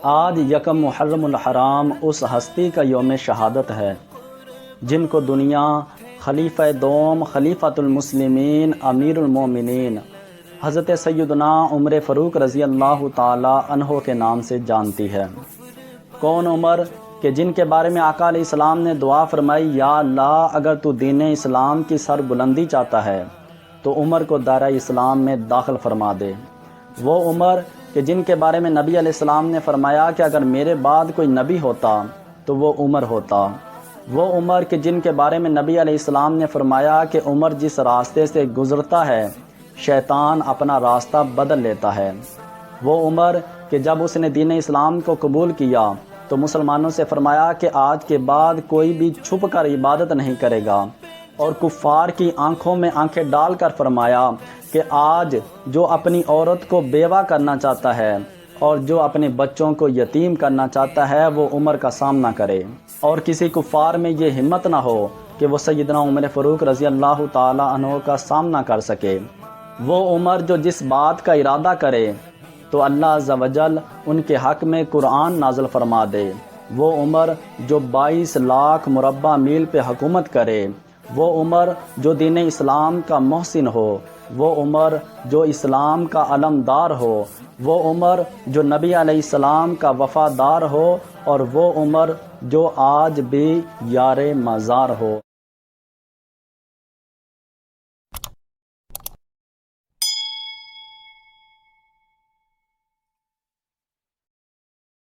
آج یکم محرم الحرام اس ہستی کا یوم شہادت ہے جن کو دنیا خلیفہ دوم خلیفۃ المسلمین امیر المومنین حضرت سیدنا عمر فاروق رضی اللہ تعالی عنہ کے نام سے جانتی ہے۔ کون عمر کہ جن کے بارے میں آقا علیہ السلام نے دعا فرمائی، یا اللہ اگر تو دین اسلام کی سر بلندی چاہتا ہے تو عمر کو دائرہ اسلام میں داخل فرما دے۔ وہ عمر کہ جن کے بارے میں نبی علیہ السلام نے فرمایا کہ اگر میرے بعد کوئی نبی ہوتا تو وہ عمر ہوتا۔ وہ عمر کہ جن کے بارے میں نبی علیہ السلام نے فرمایا کہ عمر جس راستے سے گزرتا ہے شیطان اپنا راستہ بدل لیتا ہے۔ وہ عمر کہ جب اس نے دین اسلام کو قبول کیا تو مسلمانوں سے فرمایا کہ آج کے بعد کوئی بھی چھپ کر عبادت نہیں کرے گا، اور کفار کی آنکھوں میں آنکھیں ڈال کر فرمایا کہ آج جو اپنی عورت کو بیوہ کرنا چاہتا ہے اور جو اپنے بچوں کو یتیم کرنا چاہتا ہے وہ عمر کا سامنا کرے، اور کسی کفار میں یہ ہمت نہ ہو کہ وہ سیدنا عمر فاروق رضی اللہ تعالی عنہ کا سامنا کر سکے۔ وہ عمر جو جس بات کا ارادہ کرے تو اللہ عز و جل ان کے حق میں قرآن نازل فرما دے۔ وہ عمر جو 22 لاکھ مربع میل پہ حکومت کرے۔ وہ عمر جو دین اسلام کا محسن ہو۔ وہ عمر جو اسلام کا علمدار ہو۔ وہ عمر جو نبی علیہ السلام کا وفادار ہو، اور وہ عمر جو آج بھی یار مزار ہو۔